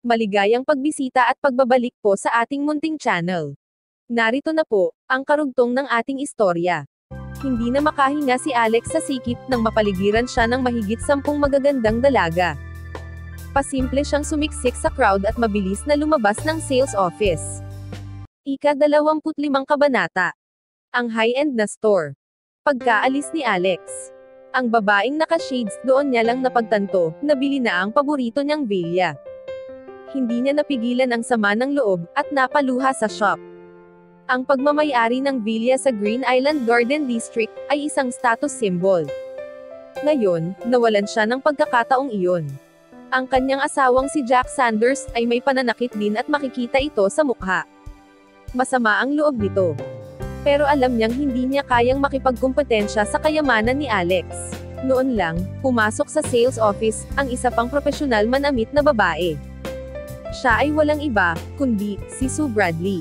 Maligayang pagbisita at pagbabalik po sa ating munting channel. Narito na po, ang karugtong ng ating istorya. Hindi na makahinga si Alex sa sikip nang mapaligiran siya ng mahigit 10 magagandang dalaga. Pasimple siyang sumiksik sa crowd at mabilis na lumabas ng sales office. Ika-25 kabanata. Ang high-end na store. Pagkaalis ni Alex. Ang babaeng naka-shades doon niya lang napagtanto, nabili na ang paborito niyang villa. Hindi niya napigilan ang sama ng loob, at napaluha sa shop. Ang pagmamayari ng villa sa Green Island Garden District, ay isang status symbol. Ngayon, nawalan siya ng pagkakataong iyon. Ang kanyang asawang si Jack Sanders, ay may pananakit din at makikita ito sa mukha. Masama ang loob nito. Pero alam niyang hindi niya kayang makipagkumpetensya sa kayamanan ni Alex. Noon lang, pumasok sa sales office, ang isa pang profesional manamit na babae. Siya ay walang iba, kundi, si Sue Bradley.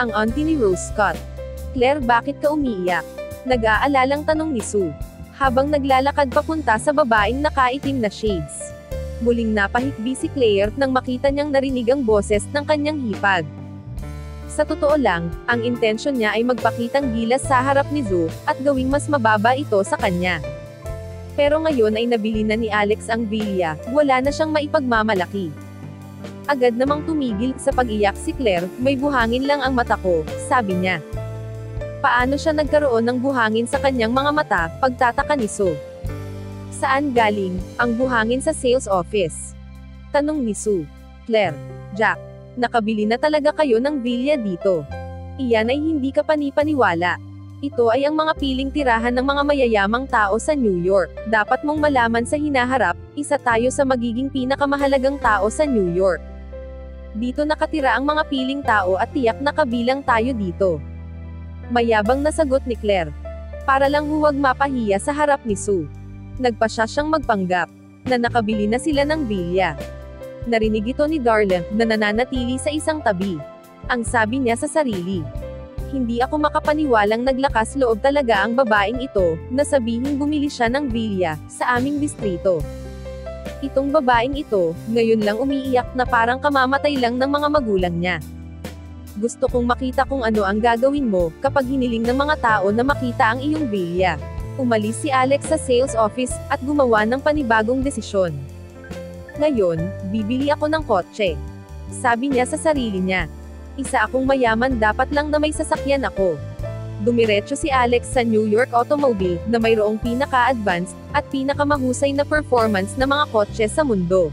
Ang auntie ni Rose Scott. "Claire, bakit ka umiiyak?" Nag-aalalang tanong ni Sue. Habang naglalakad papunta sa babaeng nakaitim na shades. Muling napahikbi si Claire nang makita niyang narinig ang boses ng kanyang hipag. Sa totoo lang, ang intensyon niya ay magpakitang gilas sa harap ni Sue, at gawing mas mababa ito sa kanya. Pero ngayon ay nabili na ni Alex ang villa, wala na siyang maipagmamalaki. Agad namang tumigil sa pag-iyak si Claire, "May buhangin lang ang mata ko," sabi niya. Paano siya nagkaroon ng buhangin sa kanyang mga mata, pagtataka ni Sue. "Saan galing ang buhangin sa sales office?" tanong ni Sue. "Claire, Jack, nakabili na talaga kayo ng villa dito. Iyan ay hindi ka panipaniwala. Ito ay ang mga piling tirahan ng mga mayayamang tao sa New York. Dapat mong malaman sa hinaharap, isa tayo sa magiging pinakamahalagang tao sa New York. Dito nakatira ang mga piling tao at tiyak na kabilang tayo dito." Mayabang na sagot ni Claire. Para lang huwag mapahiya sa harap ni Sue. Nagpasya siyang magpanggap na nakabili na sila ng villa. Narinig ito ni Darla, na nananatili sa isang tabi. Ang sabi niya sa sarili. "Hindi ako makapaniwalang naglakas loob talaga ang babaeng ito, na sabihing bumili siya ng villa, sa aming distrito. Itong babaeng ito, ngayon lang umiiyak na parang kamamatay lang ng mga magulang niya. Gusto kong makita kung ano ang gagawin mo, kapag hiniling ng mga tao na makita ang iyong villa." Umalis si Alex sa sales office, at gumawa ng panibagong desisyon. "Ngayon, bibili ako ng kotse," sabi niya sa sarili niya. "Isa akong mayaman, dapat lang na may sasakyan ako." Dumiretso si Alex sa New York Automobile, na mayroong pinaka-advanced, at pinakamahusay na performance na mga kotse sa mundo.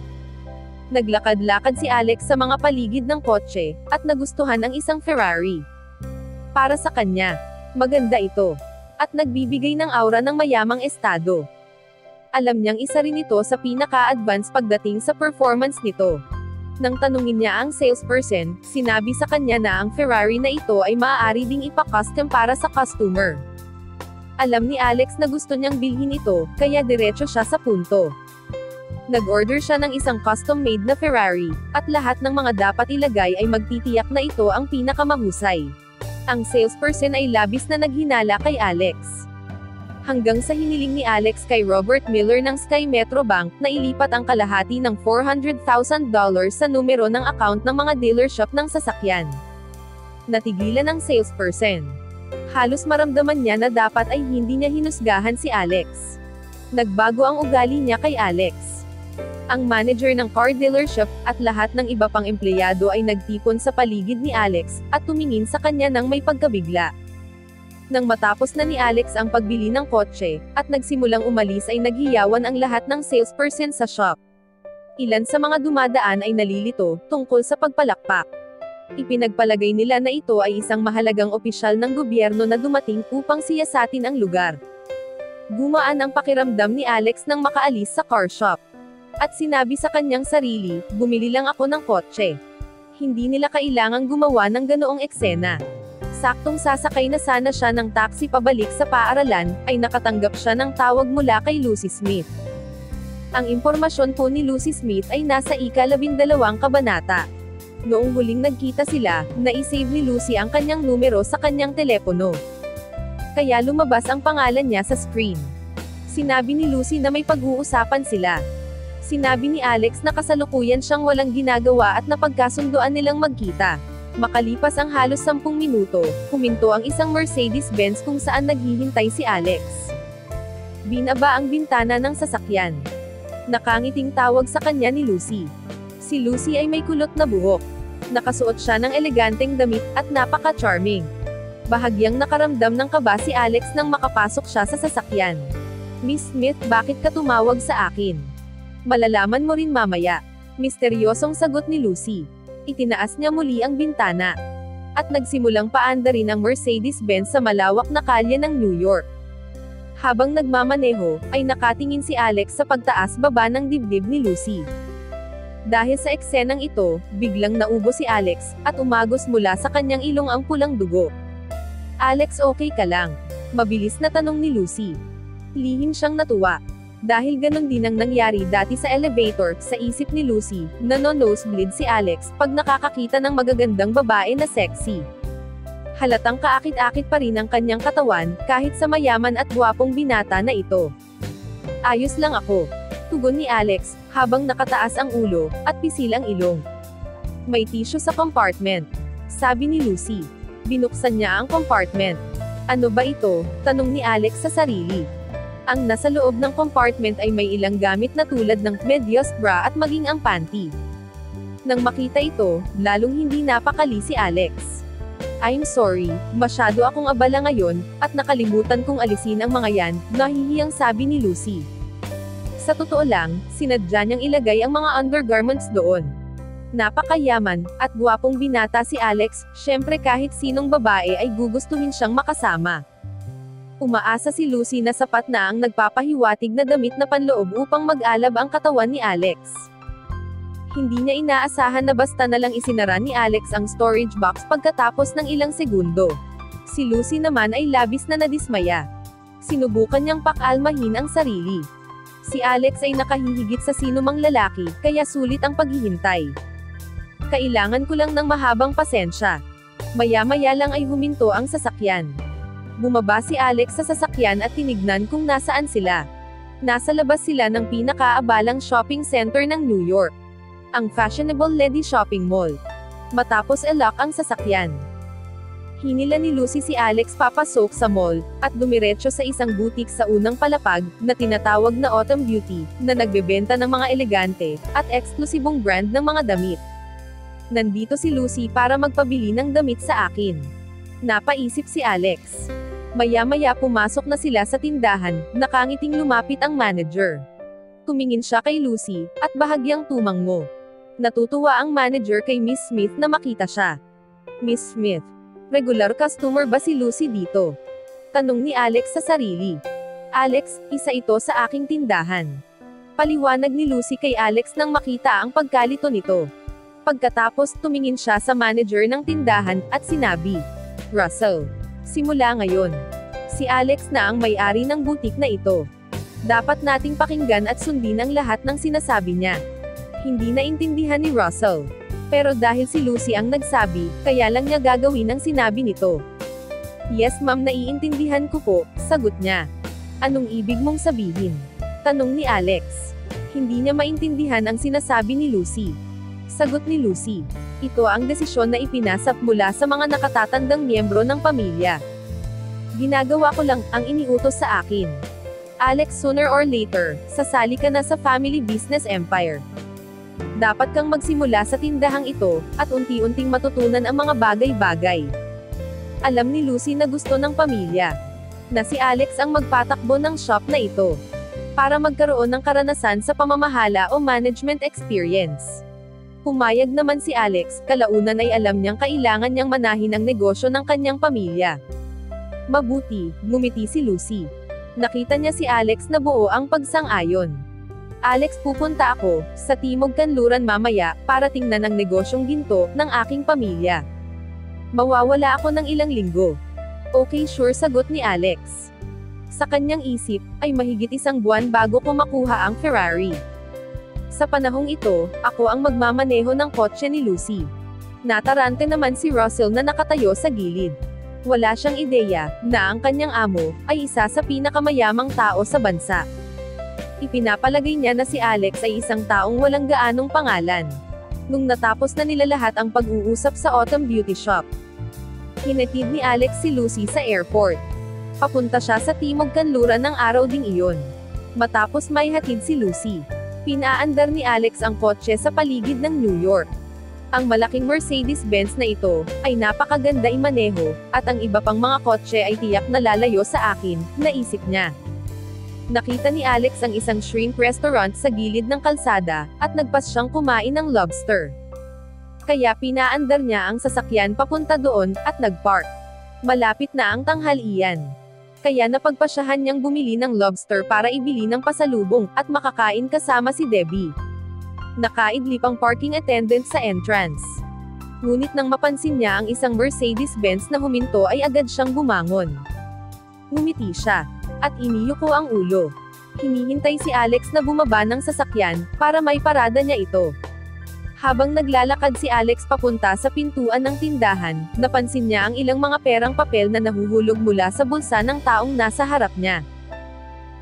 Naglakad-lakad si Alex sa mga paligid ng kotse, at nagustuhan ang isang Ferrari. Para sa kanya, maganda ito. At nagbibigay ng aura ng mayamang estado. Alam niyang isa rin ito sa pinaka-advanced pagdating sa performance nito. Nang tanungin niya ang salesperson, sinabi sa kanya na ang Ferrari na ito ay maaari ding ipa-custom para sa customer. Alam ni Alex na gusto niyang bilhin ito, kaya diretso siya sa punto. Nag-order siya ng isang custom-made na Ferrari, at lahat ng mga dapat ilagay ay magtitiyak na ito ang pinakamahusay. Ang salesperson ay labis na naghinala kay Alex. Hanggang sa hiniling ni Alex kay Robert Miller ng Sky Metro Bank na ilipat ang kalahati ng $400,000 sa numero ng account ng mga dealership ng sasakyan. Natigilan ang salesperson. Halos maramdaman niya na dapat ay hindi niya hinusgahan si Alex. Nagbago ang ugali niya kay Alex. Ang manager ng car dealership, at lahat ng iba pang empleyado ay nagtipon sa paligid ni Alex, at tumingin sa kanya nang may pagkabigla. Nang matapos na ni Alex ang pagbili ng kotse, at nagsimulang umalis ay naghiyawan ang lahat ng salesperson sa shop. Ilan sa mga dumadaan ay nalilito, tungkol sa pagpalakpak. Ipinagpalagay nila na ito ay isang mahalagang opisyal ng gobyerno na dumating upang siyasatin ang lugar. Gumaan ang pakiramdam ni Alex nang makaalis sa car shop. At sinabi sa kanyang sarili, "Bumili lang ako ng kotse. Hindi nila kailangang gumawa ng ganoong eksena." Saktong sasakay na sana siya ng taxi pabalik sa paaralan, ay nakatanggap siya ng tawag mula kay Lucy Smith. Ang impormasyon po ni Lucy Smith ay nasa ika-12 kabanata. Noong huling nagkita sila, naisave ni Lucy ang kanyang numero sa kanyang telepono. Kaya lumabas ang pangalan niya sa screen. Sinabi ni Lucy na may pag-uusapan sila. Sinabi ni Alex na kasalukuyan siyang walang ginagawa at napagkasunduan nilang magkita. Makalipas ang halos 10 minuto, huminto ang isang Mercedes-Benz kung saan naghihintay si Alex. Binaba ang bintana ng sasakyan. Nakangiting tawag sa kanya ni Lucy. Si Lucy ay may kulot na buhok. Nakasuot siya ng eleganteng damit at napaka-charming. Bahagyang nakaramdam ng kaba si Alex nang makapasok siya sa sasakyan. "Miss Smith, bakit ka tumawag sa akin?" "Malalaman mo rin mamaya." Misteryosong sagot ni Lucy. Itinaas niya muli ang bintana. At nagsimulang paandarin ang Mercedes-Benz sa malawak na kalye ng New York. Habang nagmamaneho, ay nakatingin si Alex sa pagtaas-baba ng dibdib ni Lucy. Dahil sa eksenang ito, biglang naubo si Alex, at umagos mula sa kanyang ilong ang pulang dugo. "Alex, okay ka lang?" Mabilis na tanong ni Lucy. Lihim siyang natuwa. Dahil ganon din ang nangyari dati sa elevator, sa isip ni Lucy, nano-nosebleed si Alex, pag nakakakita ng magagandang babae na sexy. Halatang kaakit-akit pa rin ang kanyang katawan, kahit sa mayaman at gwapong binata na ito. "Ayos lang ako," tugon ni Alex, habang nakataas ang ulo, at pisil ang ilong. "May tissue sa compartment," sabi ni Lucy. Binuksan niya ang compartment. "Ano ba ito?" tanong ni Alex sa sarili. Ang nasa loob ng compartment ay may ilang gamit na tulad ng medyas, bra at maging ang panty. Nang makita ito, lalong hindi napakali si Alex. "I'm sorry, masyado akong abala ngayon, at nakalimutan kong alisin ang mga yan," nahihiyang sabi ni Lucy. Sa totoo lang, sinadya niyang ilagay ang mga undergarments doon. Napakayaman, at gwapong binata si Alex, syempre kahit sinong babae ay gugustuhin siyang makasama. Umaasa si Lucy na sapat na ang nagpapahiwatig na damit na panloob upang mag-alab ang katawan ni Alex. Hindi niya inaasahan na basta na lang isinara ni Alex ang storage box pagkatapos ng ilang segundo. Si Lucy naman ay labis na nadismaya. Sinubukan niyang pakalmahin ang sarili. Si Alex ay nakahihigit sa sinumang lalaki, kaya sulit ang paghihintay. "Kailangan ko lang ng mahabang pasensya." Maya-maya lang ay huminto ang sasakyan. Bumaba si Alex sa sasakyan at tinignan kung nasaan sila. Nasa labas sila ng pinakaabalang shopping center ng New York. Ang fashionable Lady Shopping Mall. Matapos i-lock ang sasakyan, hinila ni Lucy si Alex papasok sa mall, at dumiretso sa isang boutique sa unang palapag, na tinatawag na Autumn Beauty, na nagbebenta ng mga elegante, at eksklusibong brand ng mga damit. "Nandito si Lucy para magpabili ng damit sa akin," napaisip si Alex. Maya-maya pumasok na sila sa tindahan, nakangiting lumapit ang manager. Tumingin siya kay Lucy, at bahagyang tumango. Natutuwa ang manager kay Miss Smith na makita siya. "Miss Smith, regular customer ba si Lucy dito?" tanong ni Alex sa sarili. "Alex, isa ito sa aking tindahan." Paliwanag ni Lucy kay Alex nang makita ang pagkalito nito. Pagkatapos, tumingin siya sa manager ng tindahan, at sinabi, "Russell, simula ngayon, si Alex na ang may-ari ng boutique na ito. Dapat nating pakinggan at sundin ang lahat ng sinasabi niya." Hindi naintindihan ni Russell. Pero dahil si Lucy ang nagsabi, kaya lang niya gagawin ang sinabi nito. "Yes ma'am, naiintindihan ko po," sagot niya. "Anong ibig mong sabihin?" tanong ni Alex. Hindi niya maintindihan ang sinasabi ni Lucy. Sagot ni Lucy, "Ito ang desisyon na ipinasap mula sa mga nakatatandang miyembro ng pamilya. Ginagawa ko lang ang iniutos sa akin. Alex, sooner or later, sasali ka na sa family business empire. Dapat kang magsimula sa tindahang ito, at unti-unting matutunan ang mga bagay-bagay." Alam ni Lucy na gusto ng pamilya, na si Alex ang magpatakbo ng shop na ito, para magkaroon ng karanasan sa pamamahala o management experience. Pumayag naman si Alex, kalaunan ay alam niyang kailangan niyang manahin ang negosyo ng kanyang pamilya. Mabuti, ngumiti si Lucy. Nakita niya si Alex na buo ang pagsang-ayon. "Alex, pupunta ako sa Timog Kanluran mamaya, para tingnan ang negosyong ginto ng aking pamilya. Mawawala ako ng ilang linggo." "Okay, sure," sagot ni Alex. Sa kanyang isip, ay mahigit 1 buwan bago ko makuha ang Ferrari. Sa panahong ito, ako ang magmamaneho ng kotse ni Lucy. Natarante naman si Russell na nakatayo sa gilid. Wala siyang ideya, na ang kanyang amo, ay isa sa pinakamayamang tao sa bansa. Ipinapalagay niya na si Alex ay isang taong walang gaanong pangalan. Nung natapos na nila lahat ang pag-uusap sa Autumn Beauty Shop, hinatid ni Alex si Lucy sa airport. Papunta siya sa Timog Kanluran ng araw ding iyon. Matapos may hatid si Lucy, pinaandar ni Alex ang kotse sa paligid ng New York. Ang malaking Mercedes-Benz na ito, ay napakaganda imaneho, at ang iba pang mga kotse ay tiyak na lalayo sa akin, naisip niya. Nakita ni Alex ang isang shrimp restaurant sa gilid ng kalsada, at nagpas siyang kumain ng lobster. Kaya pinaandar niya ang sasakyan papunta doon, at nagpark. Malapit na ang tanghalian. Kaya napagpasyahan niyang bumili ng lobster para ibili ng pasalubong, at makakain kasama si Debbie. Nakaidlip ang parking attendant sa entrance. Ngunit nang mapansin niya ang isang Mercedes-Benz na huminto ay agad siyang bumangon. Ngumiti siya, at iniyuko ang ulo. Hinihintay si Alex na bumaba ng sasakyan, para may parada niya ito. Habang naglalakad si Alex papunta sa pintuan ng tindahan, napansin niya ang ilang mga perang papel na nahuhulog mula sa bulsa ng taong nasa harap niya.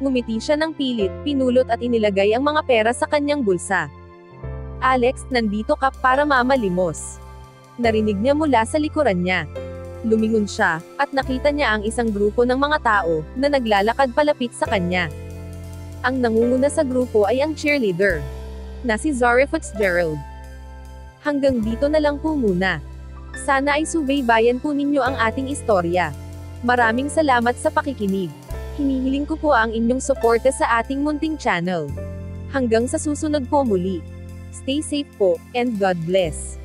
Ngumiti siya ng pilit, pinulot at inilagay ang mga pera sa kanyang bulsa. Alex, nandito ka para mamalimos. Narinig niya mula sa likuran niya. Lumingon siya, at nakita niya ang isang grupo ng mga tao, na naglalakad palapit sa kanya. Ang nangunguna sa grupo ay ang cheerleader, na si Zora Fitzgerald. Hanggang dito na lang po muna. Sana ay subaybayan po ninyo ang ating istorya. Maraming salamat sa pakikinig. Hinihiling ko po ang inyong suporta sa ating munting channel. Hanggang sa susunod po muli. Stay safe po, and God bless.